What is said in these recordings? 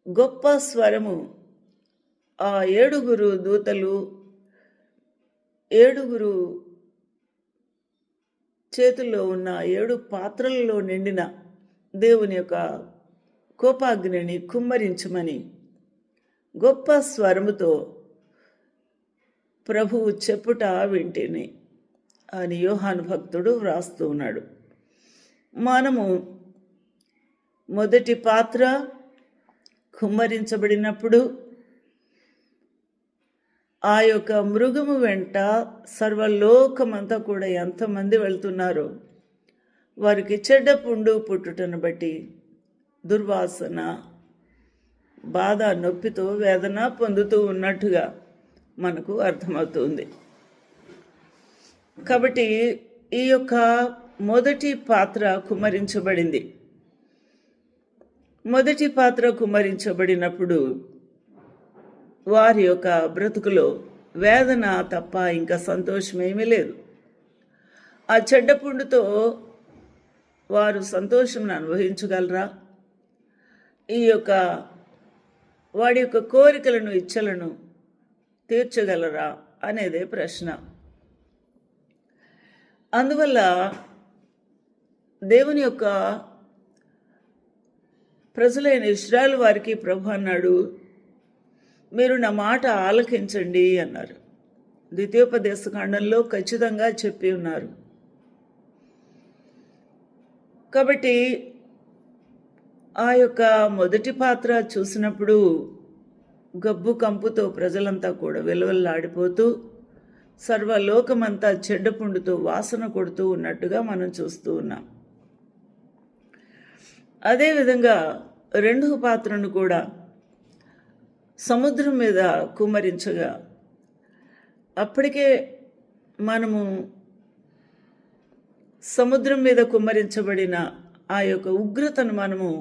గొప్ప స్వరము ఆ ఏడుగురు దూతలు ఏడుగురు చేతుల్లో ఉన్న 7 పాత్రలలో నిండిన దేవుని యొక్క కోపాగ్నిని కుమ్మరించమని గొప్ప స్వరముతో ప్రభువు చెప్పుట వింటిని అని యోహాను భక్తుడు వ్రాస్తూ ఉన్నాడు. మనము మొదటి పాత్ర కుమ్మరించబడినప్పుడు ఆ యొక్క మృగము వెంట సర్వలోకమంతా కూడా ఎంతమంది వెళ్తున్నారో వారికి చెడ్డ పుండు పుట్టుటను బట్టి దుర్వాసన, బాధ, నొప్పితో వేదన పొందుతూ ఉన్నట్టుగా మనకు అర్థమవుతుంది. కాబట్టి ఈ యొక్క మొదటి పాత్ర కుమ్మరించబడింది. మొదటి పాత్ర కుమ్మరించబడినప్పుడు వారి యొక్క బ్రతుకులో వేదన తప్ప ఇంకా సంతోషమేమీ లేదు. ఆ చెడ్డపుండుతో వారు సంతోషం అనుభవించగలరా? ఈ యొక్క వాడి యొక్క కోరికలను, ఇచ్చలను తీర్చగలరా అనేదే ప్రశ్న. అందువల్ల దేవుని యొక్క ప్రజలైన ఇశ్రాయేలు వారికి ప్రభు అన్నాడు, మీరు నా మాట ఆలకించండి అన్నారు. ద్వితీయోపదేశ కాండంలో ఖచ్చితంగా చెప్పి ఉన్నారు. కాబట్టి ఆ యొక్క మొదటి పాత్ర చూసినప్పుడు గబ్బు కంపుతో ప్రజలంతా కూడా విలవల్లాడిపోతూ సర్వలోకమంతా చెడ్డపుండుతో వాసన కొడుతూ ఉన్నట్టుగా మనం చూస్తూ ఉన్నాం. అదేవిధంగా రెండవ పాత్రను కూడా సముద్రం మీద కుమ్మరించగా అప్పటికే మనము సముద్రం మీద కుమ్మరించబడిన ఆ యొక్క ఉగ్రతను మనము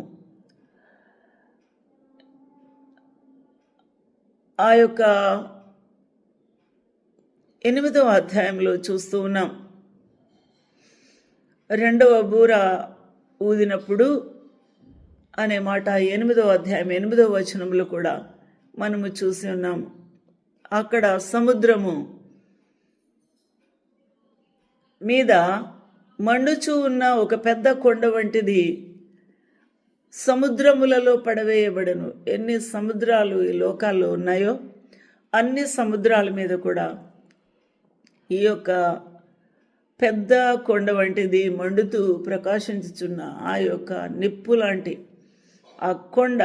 ఆ యొక్క 8వ అధ్యాయంలో చూస్తూ ఉన్నాం. 2వ బూర ఊదినప్పుడు అనే మాట 8వ అధ్యాయం 8వ వచనంలో కూడా మనము చూసి ఉన్నాము. అక్కడ సముద్రము మీద మండుచూ ఉన్న ఒక పెద్ద కొండ వంటిది సముద్రములలో పడవేయబడను. ఎన్ని సముద్రాలు ఈ లోకాల్లో ఉన్నాయో అన్ని సముద్రాల మీద కూడా ఈ యొక్క పెద్ద కొండ వంటిది మండుతూ ప్రకాశించుచున్న ఆ యొక్క నిప్పు లాంటి ఆ కొండ